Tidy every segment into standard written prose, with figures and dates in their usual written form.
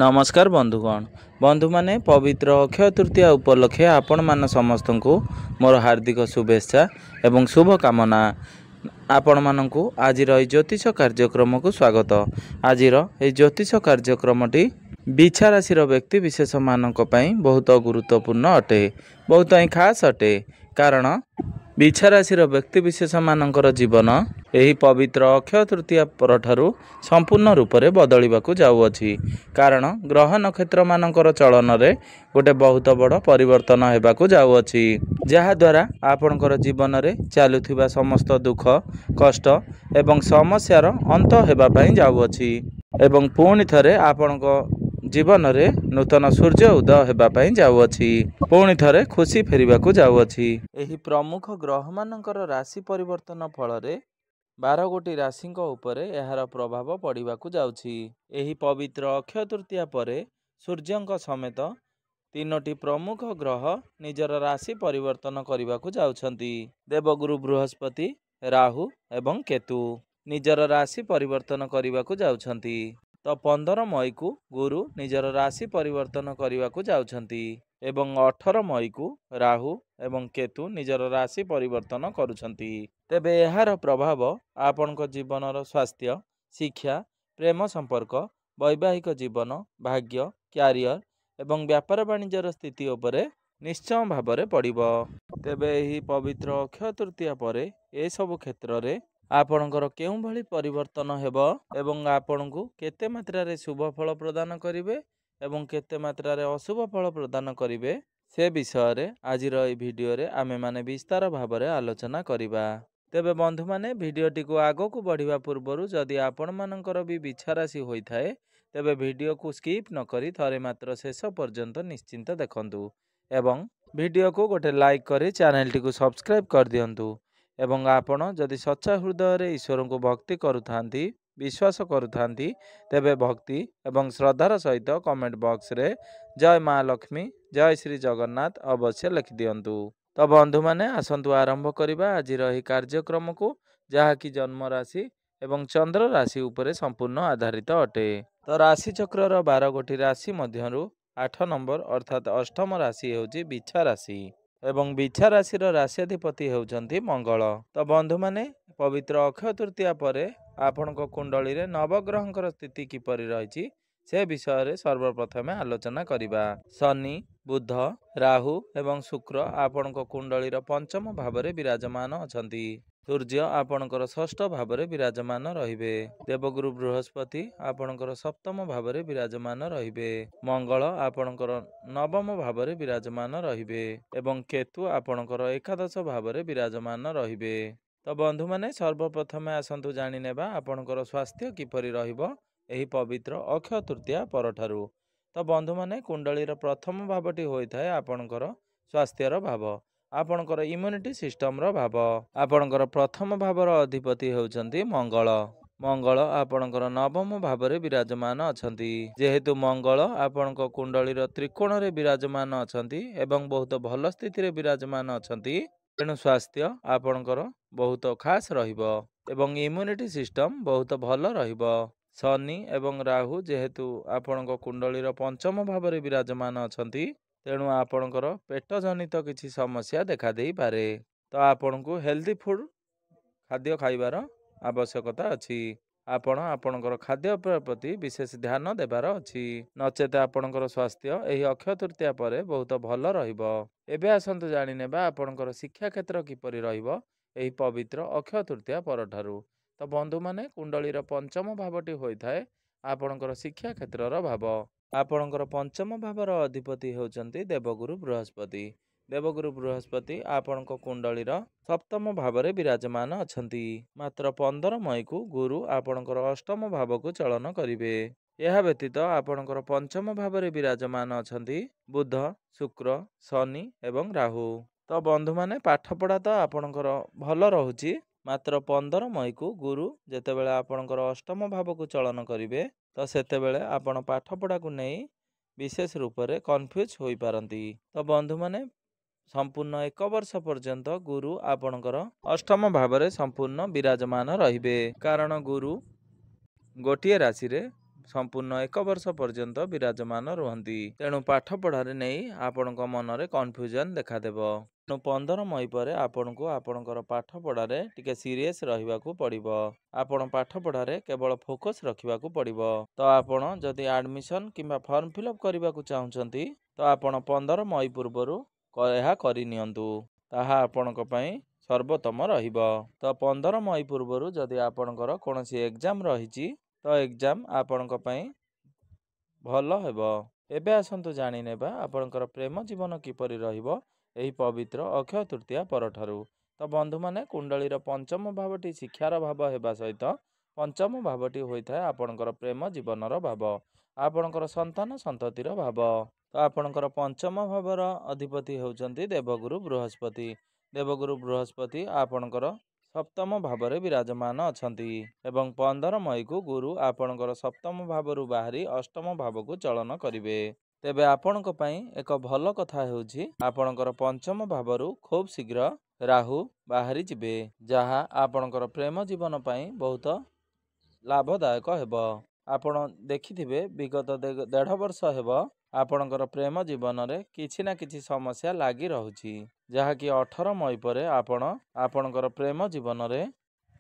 नमस्कार बंधुगण बंधु माने पवित्र अक्षय तृतीया उपलक्षे आपण मान समस्त को मोर हार्दिक शुभेच्छा एवं शुभकामना। आपण मानकु आज ज्योतिष कार्यक्रम को स्वागत। आज ज्योतिष कार्यक्रमटी बिछा राशि व्यक्ति विशेष मानक पई बहुत गुरुत्वपूर्ण अटे, बहुत ही खास अटे। कारण बिछा राशि व्यक्ति विशेष मानकर जीवन यही पवित्र अक्षय तृतीया परठारु संपूर्ण रूप से बदलवाक जाऊँगी। कारण ग्रह नक्षत्र मानकर चलन रे गोटे बहुत बड़ परिवर्तन होगाक जाऊँगी, जहाद्वारा आपणकर जीवन में चलुवा समस्त दुख कष्ट एवं समस्यार अंत होगापाई जाऊँगी एवं पुणी थे आपण जीवन में नूतन सूर्य उदय होगापाई जाऊँगी, पुणी थे खुशी फेरवाक जाऊँगी। यही प्रमुख ग्रह मानकर राशि परिवर्तन फल 12 गोटी राशि उपरे यार प्रभाव पड़वा जाऊँगी। यही पवित्र अक्षय तृतीया पर सूर्य समेत 3टी प्रमुख ग्रह निजर राशि परिवर्तन करने को जाउछंती। देवगुरु बृहस्पति, राहु एवं केतु निजर राशि परिवर्तन करने को जाउछंती। तो 15 मई को गुरु निजर राशि परिवर्तन करने को जाउछंती एवं 18 मई को राहु एवं केतु निजर राशि परिवर्तन करुछंती। तेबे यार प्रभाव आपनक जीवनर स्वास्थ्य, शिक्षा, प्रेम संपर्क, वैवाहिक जीवन, भाग्य, क्यारियर एवं व्यापार वाणिज्यर स्थिति उपरे निश्चय भाव में पड़िबो। तेबे यही पवित्र अक्षय तृतीया पर ए सब क्षेत्र में आपणकर केउं भली परिवर्तन हेबो एवं आपनकु केते मात्रा रे शुभ फल प्रदान करिवे एवं केते मात्रा रे अशुभ फल प्रदान करिवे से विषय रे आजिर ए भिडियो रे आमे माने विस्तार भाव में आलोचना करिबा। तेबे बंधु माने भिडियोटी को आगो को बढ़िया पूर्वरु जदि आपण मानकर भी बिछा राशि होइथाए तेबे भिडियो को स्किप न करी थरे मात्र शेष पर्यंत निश्चिंत देखंतु एवं भिडियो को गोटे लाइक करी चैनल टी को सब्सक्राइब कर दियंतु एवं आपण जदि सच्चा हृदय रे ईश्वर को भक्ति करुथांती विश्वास करुथांती तेबे भक्ति एवं श्रद्धार सहित कमेंट बॉक्स रे जय माँ लक्ष्मी जय श्री जगन्नाथ अवश्य लिखि दियंतु। तो बंधु माने आसंतु आरंभ करिबा आज रही कार्यक्रम को, जहा कि जन्म राशि एवं चंद्र राशि उपरे संपूर्ण आधारित अटे। तो राशि चक्र 12 गोटी राशि मध्यरु 8 नंबर अर्थात अष्टम राशि हेउची बिछा राशि एवं बिछा राशि राशिधिपति हेउचंती मंगल। तो बंधु माने पवित्र अक्षय तृतीया पर आपण कुंडली रे नवग्रहंकर स्थिति किपरि रही से विषय रे सर्वप्रथम आलोचना करिबा। शनि, बुध, राहु एवं शुक्र आपण कुंडली पंचम भाव में विराजमान अछंती। सूर्य आपणकर षष्ठ भाव में विराजमान रहिबे। देवगुरु बृहस्पति आपणकर सप्तम भाव में विराजमान रहिबे। मंगल आपणकर नवम भाव में विराजमान रहिबे एवं केतु आपणकर एकादश भाव में विराजमान रहिबे। तो बंधु माने सर्वप्रथम आसंतु जानि नेबा आपणकर स्वास्थ्य किपरि रहिबो एही पवित्र अक्षय तृतीया परठारु। तो बंधु माने कुंडलीर प्रथम भावटी होइथाय आपणकर स्वास्थ्यर भाव, आपणकर इम्यूनिटी सिस्टम रो भाव। आपणकर प्रथम भावर अधिपति हेउचंती मंगल। मंगल आपणकर नवम भाव में विराजमान अछंती। जेहेतु मंगल आपणक कुंडलीर त्रिकोण रे विराजमान अछंती एवं बहुत भल स्थिति रे विराजमान अछंती, तेणु स्वास्थ्य आपणकर बहुत खास रहिबो एवं इम्यूनिटी सिस्टम बहुत भल रहिबो। शनि एवं राहु जेहेतु आपणक कुंडलीर पंचम भाव में विराजमान अछंती, तेणु आपणकर पेट जनित किसी समस्या देखा देई पारे। तो आपणकु हेल्दी फूड खाद्य खाइबार आवश्यकता अछि। आपणकर खाद्य प्रति विशेष ध्यान देबार अछि, नचेत आपणकर स्वास्थ्य एही अक्षय तृतीया पर बहुत भल रहिबो। एबे आसंतु जानि नेबा आपणकर शिक्षा क्षेत्र किपरि रहिबो एही पवित्र अक्षय तृतीया परठारु। तो बंधु माने कुंडलीर पंचम भावटी होइथाय आपणकर शिक्षा क्षेत्रर भाव। आपणकर पंचम भावर अधिपति हेउचंती देवगुरु बृहस्पति। देवगुरु बृहस्पति आपणक कुंडलीर सप्तम भाव में विराजमान अछंती। मात्र 15 मई को गुरु आपणकर अष्टम भाव को चलन करिवे। यह व्यतीत आपणकर पंचम भाव में विराजमान अछंती बुध, शुक्र, शनि एवं राहु। तो बंधु माने पाठपढ़ा तो आपणकर भल रहुची, मात्र 15 मई को गुरु जेतेबेले आपणकर अष्टम भाव को चलन करिवे तो सेतेबेले आपण पाठपढ़ा को नहीं विशेष रूप से कन्फ्यूज होई पारंती। तो बंधु माने संपूर्ण 1 वर्ष पर्यंत गुरु आपणकर अष्टम भाव में संपूर्ण विराजमान रहिबे। कारण गुरु गोटे राशि रे संपूर्ण 1 वर्ष पर्यंत विराजमान रुहंती। तेणु पाठ पढ़ारे नहीं आपणक मनरे कन्फ्यूजन देखादेव। तेणु 15 मई पर आपणको आपणकर पाठ पढ़ारे टिके सीरियस रहिबाकू पड़िबो। आपण पाठ पढ़ारे केवल फोकस रखिबाकू पड़िबो। तो आपण जदि एडमिशन किंबा फॉर्म फिलअप करबाकू चाहुचंती तो आपण 15 मई पूर्वरु ଏହା କରିନିଅନ୍ତୁ। ତାହା ଆପଣଙ୍କ ପାଇଁ सर्वोत्तम रहिबो। तो 15 मई पूर्वरु जदि आपणकर कोनोसी एग्जाम रहिछि तो एग्जाम आपणक ପାଇଁ ଭଲ ହେବ। ଏବେ ଆସନ୍ତୁ ଜାଣି ନେବା ଆପଣଙ୍କର ପ୍ରେମ ଜୀବନ କିପରି ରହିବ ଏହି ପବିତ୍ର ଅକ୍ଷୟ ତୃତୀୟା ପରଠାରୁ। ତ ବନ୍ଧୁମାନେ କୁଣ୍ଡଳୀର ପଞ୍ଚମ ଭାବଟି ଶିକ୍ଷାର ଭାବ ହେବା ସହିତ ପଞ୍ଚମ ଭାବଟି ହୋଇଥାଏ ଆପଣଙ୍କର ପ୍ରେମ ଜୀବନର ଭାବ, ଆପଣଙ୍କର ସନ୍ତାନ ସନ୍ତତିର ଭାବ। ତ ଆପଣଙ୍କର ପଞ୍ଚମ ଭାବର ଅଧିପତି ହେଉଛନ୍ତି ଦେବଗୁରୁ ବୃହସ୍ପତି। ଦେବଗୁରୁ ବୃହସ୍ପତି ଆପଣଙ୍କର ସପ୍ତମ ଭାବରେ ବିରାଜମାନ ଅଛନ୍ତି ଏବଂ 15 ମଇକୁ ଗୁରୁ ଆପଣଙ୍କର ସପ୍ତମ ଭାବରୁ ବାହାରି ଅଷ୍ଟମ ଭାବକୁ ଚଳନ କରିବେ। ତେବେ ଆପଣଙ୍କ ପାଇଁ ଏକ ଭଲ କଥା ହେଉଛି ଆପଣଙ୍କର ପଞ୍ଚମ ଭାବରୁ ଖୁବ୍ ଶୀଘ୍ର ରାହୁ ବାହାରି ଯିବେ, ଯାହା ଆପଣଙ୍କର ପ୍ରେମ ଜୀବନ ପାଇଁ ବହୁତ ଲାଭଦାୟକ ହେବ। ଆପଣ ଦେଖିଥିବେ ବିଗତ 1.5 ବର୍ଷ ହେବ ଆପଣଙ୍କର ପ୍ରେମ ଜୀବନରେ କିଛି ନା କିଛି ସମସ୍ୟା ଲାଗି ରହୁଛି, ଯାହାକି 18 ମଇ ପରେ ଆପଣ ଆପଣଙ୍କର ପ୍ରେମ ଜୀବନରେ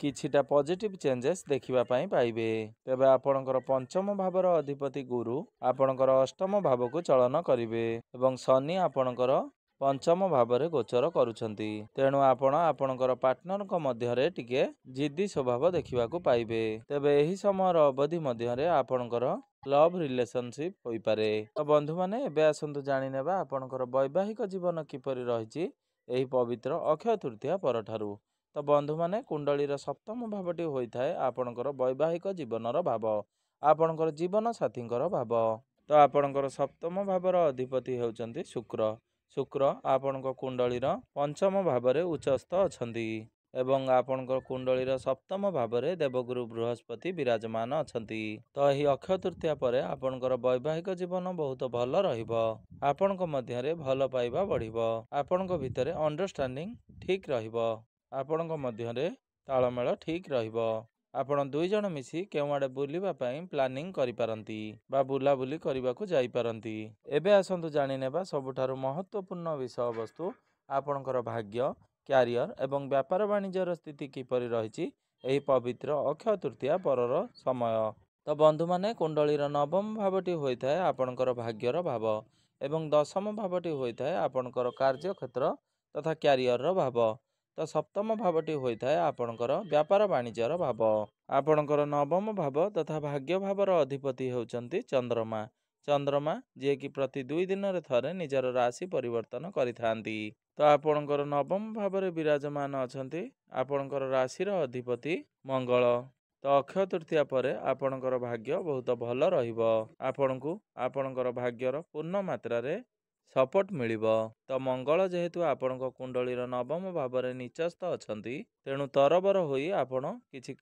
କିଛିଟା ପଜିଟିଭ ଚେଞ୍ଜେସ୍ ଦେଖିବା ପାଇଁ ପାଇବେ। ତେବେ ଆପଣଙ୍କର ପଞ୍ଚମ ଭାବର ଅଧିପତି ଗୁରୁ ଆପଣଙ୍କର ଅଷ୍ଟମ ଭାବକୁ ଚଳନ କରିବେ ଏବଂ ଶନି ଆପଣଙ୍କର ପଞ୍ଚମ ଭାବରେ ଗୋଚର କରୁଛନ୍ତି। ତେଣୁ ଆପଣ ଆପଣଙ୍କର ପାର୍ଟନରଙ୍କ ମଧ୍ୟରେ ଟିକେ ଜିଦ୍ଦି ସ୍ୱଭାବ ଦେଖିବାକୁ ପାଇବେ। ତେବେ ଏହି ସମୟର ଅବଧି ମଧ୍ୟରେ ଆପଣଙ୍କର ଲଭ୍ ରିଲେସନशिप ହୋଇପାରେ। ତ ବନ୍ଧୁମାନେ ଏବେ ଆସନ୍ତୁ ଜାଣିନେବା ଆପଣଙ୍କର ବୈବାହିକ ଜୀବନ କିପରି ରହିଛି ଏହି ପବିତ୍ର ଅକ୍ଷୟ ତୃତୀୟା ପରଠାରୁ। ତ ବନ୍ଧୁମାନେ କୁଣ୍ଡଳୀର ସପ୍ତମ ଭାବଟି ହୋଇଥାଏ ଆପଣଙ୍କର ବୈବାହିକ ଜୀବନର ଭାବ, ଆପଣଙ୍କର ଜୀବନ ସାଥୀଙ୍କର ଭାବ। ତ ଆପଣଙ୍କର ସପ୍ତମ ଭାବର ଅଧିପତି ହେଉଛନ୍ତି ଶୁକ୍ର। ଶୁକ୍ର ଆପଣଙ୍କ କୁଣ୍ଡଳୀର ପଞ୍ଚମ ଭାବରେ ଉଚ୍ଚସ୍ଥ ଅଛନ୍ତି ଏବଂ ଆପଣଙ୍କ କୁଣ୍ଡଳୀର ସପ୍ତମ ଭାବରେ ଦେବଗୁରୁ ବୃହସ୍ପତି ବିରାଜମାନ ଅଛନ୍ତି। ତ ଏହି ଅକ୍ଷୟ ତୃତୀୟା ପରେ ଆପଣଙ୍କର ବୈବାହିକ ଜୀବନ ବହୁତ ଭଲ ରହିବ। ଆପଣଙ୍କ ମଧ୍ୟରେ ଭଲ ପାଇବା ବଢ଼ିବ, ଆପଣଙ୍କ ଭିତରେ ଅଣ୍ଡରଷ୍ଟାଣ୍ଡିଂ ଠିକ୍ ରହିବ, ଆପଣଙ୍କ ମଧ୍ୟରେ ତାଳମେଳ ଠିକ୍ ରହିବ। ଆପଣ ଦୁଇ ଜଣ ମିଶି କେଉଁଆଡ଼େ ବୁଲିବା ପାଇଁ ପ୍ଲାନିଂ କରିପାରନ୍ତି ବା ବୁଲାବୁଲି କରିବାକୁ ଯାଇପାରନ୍ତି। ଏବେ ଆସନ୍ତୁ ଜାଣିନେବା ସବୁଠାରୁ ମହତ୍ତ୍ୱପୂର୍ଣ୍ଣ ବିଷୟବସ୍ତୁ ଆପଣଙ୍କର ଭାଗ୍ୟ, କ୍ୟାରିୟର ଏବଂ ବ୍ୟାପାର ବାଣିଜ୍ୟର ସ୍ଥିତି କିପରି ରହିଛି ଏହି ପବିତ୍ର ଅକ୍ଷୟ ତୃତୀୟା ପରର ସମୟ। ତ ବନ୍ଧୁମାନେ କୁଣ୍ଡଳୀର ନବମ ଭାବଟି ହୋଇଥାଏ ଆପଣଙ୍କର ଭାଗ୍ୟର ଭାବ ଏବଂ ଦଶମ ଭାବଟି ହୋଇଥାଏ ଆପଣଙ୍କର କାର୍ଯ୍ୟକ୍ଷେତ୍ର ତଥା କ୍ୟାରିୟରର ଭାବ। ତ ସପ୍ତମ ଭାବଟି ହୋଇଥାଏ ଆପଣଙ୍କର ବ୍ୟାପାର ବାଣିଜ୍ୟର ଭାବ। ଆପଣଙ୍କର ନବମ ଭାବ ତଥା ଭାଗ୍ୟ ଭାବର ଅଧିପତି ହେଉଛନ୍ତି ଚନ୍ଦ୍ରମା। ଚନ୍ଦ୍ରମା ଯିଏକି ପ୍ରତି 2 ଦିନରେ ଥରେ ନିଜର ରାଶି ପରିବର୍ତ୍ତନ କରିଥାନ୍ତି। ତ ଆପଣଙ୍କର ନବମ ଭାବରେ ବିରାଜମାନ ଅଛନ୍ତି ଆପଣଙ୍କର ରାଶିର ଅଧିପତି ମଙ୍ଗଳ। ତ ଅକ୍ଷୟ ତୃତୀୟା ପରେ ଆପଣଙ୍କର ଭାଗ୍ୟ ବହୁତ ଭଲ ରହିବ। ଆପଣଙ୍କୁ ଆପଣଙ୍କର ଭାଗ୍ୟର ପୂର୍ଣ୍ଣ ମାତ୍ରାରେ ସପୋର୍ଟ ମିଳିବ। ତ ମଙ୍ଗଳ ଯେହେତୁ ଆପଣଙ୍କ କୁଣ୍ଡଳୀର ନବମ ଭାବରେ ନିଚସ୍ଥ ଅଛନ୍ତି ତେଣୁ ତରବର ହୋଇ ଆପଣ କିଛି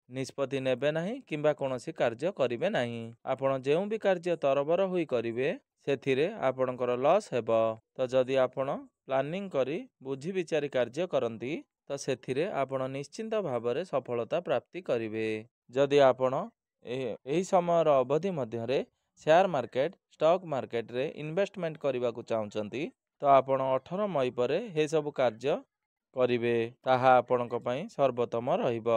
ନିଷ୍ପତ୍ତି ନେବେ ନାହିଁ କିମ୍ବା କୌଣସି କାର୍ଯ୍ୟ କରିବେ ନାହିଁ। ଆପଣ ଯେଉଁ ବି କାର୍ଯ୍ୟ ତରବର ହୋଇ କରିବେ ସେଥିରେ ଆପଣଙ୍କର ଲସ୍ ହେବ। ତ ଯଦି ଆପଣ ପ୍ଲାନିଂ କରି ବୁଝି ବିଚାରି କାର୍ଯ୍ୟ କରନ୍ତି ତ ସେଥିରେ ଆପଣ ନିଶ୍ଚିନ୍ତ ଭାବରେ ସଫଳତା ପ୍ରାପ୍ତି କରିବେ। ଯଦି ଆପଣ ଏହି ସମୟର ଅବଧି ମଧ୍ୟରେ ସେୟାର ମାର୍କେଟ, ଷ୍ଟକ୍ ମାର୍କେଟରେ ଇନଭେଷ୍ଟମେଣ୍ଟ କରିବାକୁ ଚାହୁଁଛନ୍ତି ତ ଆପଣ 18 ମଇ ପରେ ଏସବୁ କାର୍ଯ୍ୟ କରିବେ, ତାହା ଆପଣଙ୍କ ପାଇଁ ସର୍ବୋତ୍ତମ ରହିବ।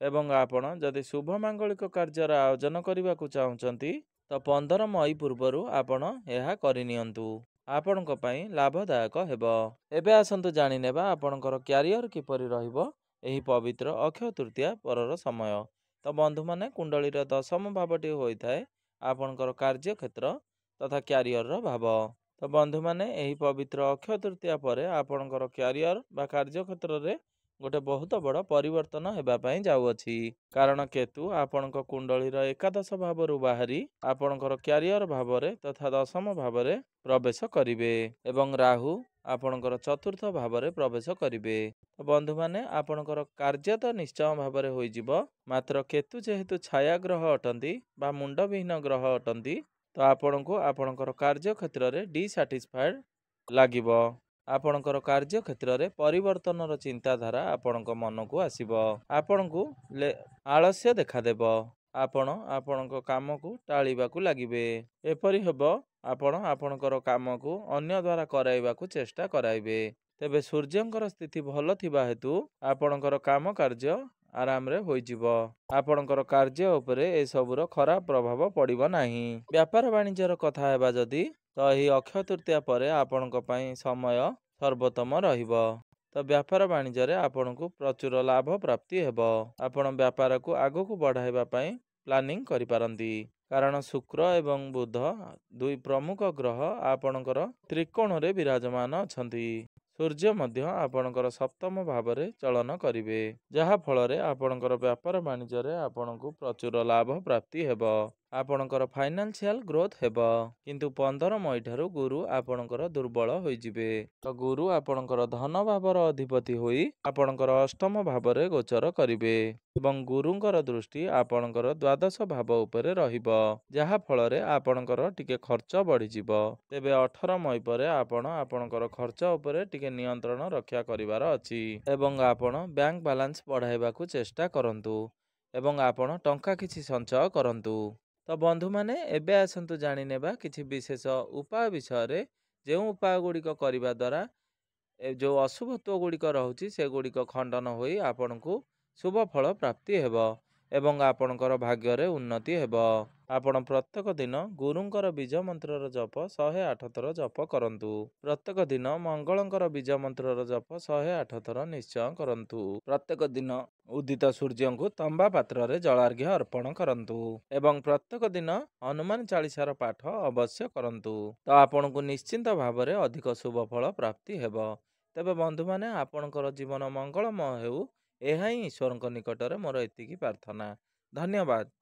ଏବଂ ଆପଣ ଯଦି ଶୁଭ ମାଙ୍ଗଳିକ କାର୍ଯ୍ୟର ଆୟୋଜନ କରିବାକୁ ଚାହୁଁଛନ୍ତି ତ 15 ମଇ ପୂର୍ବରୁ ଆପଣ ଏହା କରିନିଅନ୍ତୁ, ଆପଣଙ୍କ ପାଇଁ ଲାଭଦାୟକ ହେବ। ଏବେ ଆସନ୍ତୁ ଜାଣିନେବା ଆପଣଙ୍କର କ୍ୟାରିୟର କିପରି ରହିବ ଏହି ପବିତ୍ର ଅକ୍ଷୟ ତୃତୀୟା ପରର ସମୟ। ତ ବନ୍ଧୁମାନେ କୁଣ୍ଡଳୀର ଦଶମ ଭାବଟି ହୋଇଥାଏ ଆପଣଙ୍କର କାର୍ଯ୍ୟକ୍ଷେତ୍ର ତଥା କ୍ୟାରିୟରର ଭାବ। ତ ବନ୍ଧୁମାନେ ଏହି ପବିତ୍ର ଅକ୍ଷୟ ତୃତୀୟା ପରେ ଆପଣଙ୍କର କ୍ୟାରିୟର ବା କାର୍ଯ୍ୟକ୍ଷେତ୍ରରେ ଗୋଟେ ବହୁତ ବଡ଼ ପରିବର୍ତ୍ତନ ହେବା ପାଇଁ ଯାଉଅଛି, କାରଣ କେତୁ ଆପଣଙ୍କ କୁଣ୍ଡଳୀର ଏକାଦଶ ଭାବରୁ ବାହାରି ଆପଣଙ୍କର କ୍ୟାରିୟର ଭାବରେ ତଥା ଦଶମ ଭାବରେ ପ୍ରବେଶ କରିବେ ଏବଂ ରାହୁ ଆପଣଙ୍କର ଚତୁର୍ଥ ଭାବରେ ପ୍ରବେଶ କରିବେ। ତ ବନ୍ଧୁମାନେ ଆପଣଙ୍କର କାର୍ଯ୍ୟ ତ ନିଶ୍ଚୟ ଭାବରେ ହୋଇଯିବ, ମାତ୍ର କେତୁ ଯେହେତୁ ଛାୟା ଗ୍ରହ ଅଟନ୍ତି ବା ମୁଣ୍ଡବିହୀନ ଗ୍ରହ ଅଟନ୍ତି ତ ଆପଣଙ୍କୁ ଆପଣଙ୍କର କାର୍ଯ୍ୟକ୍ଷେତ୍ରରେ ଡିସାଟିସ୍ଫାଏଡ୍ ଲାଗିବ। ଆପଣଙ୍କର କାର୍ଯ୍ୟକ୍ଷେତ୍ରରେ ପରିବର୍ତ୍ତନର ଚିନ୍ତାଧାରା ଆପଣଙ୍କ ମନକୁ ଆସିବ, ଆପଣଙ୍କୁ ଆଳସ୍ୟ ଦେଖାଦେବ, ଆପଣ ଆପଣଙ୍କ କାମକୁ ଟାଳିବାକୁ ଲାଗିବେ। ଏପରି ହେବ ଆପଣ ଆପଣଙ୍କର କାମକୁ ଅନ୍ୟ ଦ୍ୱାରା କରାଇବାକୁ ଚେଷ୍ଟା କରାଇବେ। ତେବେ ସୂର୍ଯ୍ୟଙ୍କର ସ୍ଥିତି ଭଲ ଥିବା ହେତୁ ଆପଣଙ୍କର କାମ କାର୍ଯ୍ୟ ଆରାମରେ ହୋଇଯିବ। ଆପଣଙ୍କର କାର୍ଯ୍ୟ ଉପରେ ଏସବୁର ଖରାପ ପ୍ରଭାବ ପଡ଼ିବ ନାହିଁ। ବ୍ୟାପାର ବାଣିଜ୍ୟର କଥା ହେବା ଯଦି ତ ଏହି ଅକ୍ଷୟ ତୃତୀୟା ପରେ ଆପଣଙ୍କ ପାଇଁ ସମୟ ସର୍ବୋତ୍ତମ ରହିବ। ତ ବ୍ୟାପାର ବାଣିଜ୍ୟରେ ଆପଣଙ୍କୁ ପ୍ରଚୁର ଲାଭ ପ୍ରାପ୍ତି ହେବ। ଆପଣ ବ୍ୟାପାରକୁ ଆଗକୁ ବଢ଼ାଇବା ପାଇଁ ପ୍ଲାନିଂ କରିପାରନ୍ତି। କାରଣ ଶୁକ୍ର ଏବଂ ବୁଧ ଦୁଇ ପ୍ରମୁଖ ଗ୍ରହ ଆପଣଙ୍କର ତ୍ରିକୋଣରେ ବିରାଜମାନ ଅଛନ୍ତି। ସୂର୍ଯ୍ୟ ମଧ୍ୟ ଆପଣଙ୍କର ସପ୍ତମ ଭାବରେ ଚଳନ କରିବେ, ଯାହା ଫଳରେ ଆପଣଙ୍କର ବ୍ୟାପାର ବାଣିଜ୍ୟରେ ଆପଣଙ୍କୁ ପ୍ରଚୁର ଲାଭ ପ୍ରାପ୍ତି ହେବ। ଆପଣଙ୍କର ଫାଇନାନ୍ସିଆଲ ଗ୍ରୋଥ ହେବ। କିନ୍ତୁ 15 ମଇ ଠାରୁ ଗୁରୁ ଆପଣଙ୍କର ଦୁର୍ବଳ ହୋଇଯିବେ। ତ ଗୁରୁ ଆପଣଙ୍କର ଧନ ଭାବର ଅଧିପତି ହୋଇ ଆପଣଙ୍କର ଅଷ୍ଟମ ଭାବରେ ଗୋଚର କରିବେ ଏବଂ ଗୁରୁଙ୍କର ଦୃଷ୍ଟି ଆପଣଙ୍କର ଦ୍ୱାଦଶ ଭାବ ଉପରେ ରହିବ, ଯାହା ଫଳରେ ଆପଣଙ୍କର ଟିକେ ଖର୍ଚ୍ଚ ବଢ଼ିଯିବ। ତେବେ 18 ମଇ ପରେ ଆପଣ ଆପଣଙ୍କର ଖର୍ଚ୍ଚ ଉପରେ ଟିକେ ନିୟନ୍ତ୍ରଣ ରକ୍ଷା କରିବାର ଅଛି ଏବଂ ଆପଣ ବ୍ୟାଙ୍କ ବାଲାନ୍ସ ବଢ଼ାଇବାକୁ ଚେଷ୍ଟା କରନ୍ତୁ ଏବଂ ଆପଣ ଟଙ୍କା କିଛି ସଞ୍ଚୟ କରନ୍ତୁ। ତ ବନ୍ଧୁମାନେ, ଏବେ ଆସନ୍ତୁ ଜାଣିନେବା କିଛି ବିଶେଷ ଉପାୟ ବିଷୟରେ, ଯେଉଁ ଉପାୟ ଗୁଡ଼ିକ କରିବା ଦ୍ୱାରା ଯେଉଁ ଅଶୁଭତ୍ୱ ଗୁଡ଼ିକ ରହୁଛି ସେଗୁଡ଼ିକ ଖଣ୍ଡନ ହୋଇ ଆପଣଙ୍କୁ ଶୁଭ ଫଳ ପ୍ରାପ୍ତି ହେବ ଏବଂ ଆପଣଙ୍କର ଭାଗ୍ୟରେ ଉନ୍ନତି ହେବ। ଆପଣ ପ୍ରତ୍ୟେକ ଦିନ ଗୁରୁଙ୍କର ବୀଜ ମନ୍ତ୍ରର ଜପ 108 ଥର ଜପ କରନ୍ତୁ। ପ୍ରତ୍ୟେକ ଦିନ ମଙ୍ଗଳଙ୍କର ବୀଜ ମନ୍ତ୍ରର ଜପ 108 ଥର ନିଶ୍ଚୟ କରନ୍ତୁ। ପ୍ରତ୍ୟେକ ଦିନ ଉଦିତ ସୂର୍ଯ୍ୟଙ୍କୁ ତମ୍ବା ପାତ୍ରରେ ଜଳାର୍ଘ୍ୟ ଅର୍ପଣ କରନ୍ତୁ ଏବଂ ପ୍ରତ୍ୟେକ ଦିନ ହନୁମାନ ଚାଳିଶାର ପାଠ ଅବଶ୍ୟ କରନ୍ତୁ। ତ ଆପଣଙ୍କୁ ନିଶ୍ଚିନ୍ତ ଭାବରେ ଅଧିକ ଶୁଭ ଫଳ ପ୍ରାପ୍ତି ହେବ। ତେବେ ବନ୍ଧୁମାନେ, ଆପଣଙ୍କର ଜୀବନ ମଙ୍ଗଳମୟ ହେଉ, ଏହା ହିଁ ଈଶ୍ୱରଙ୍କ ନିକଟରେ ମୋର ଏତିକି ପ୍ରାର୍ଥନା। ଧନ୍ୟବାଦ।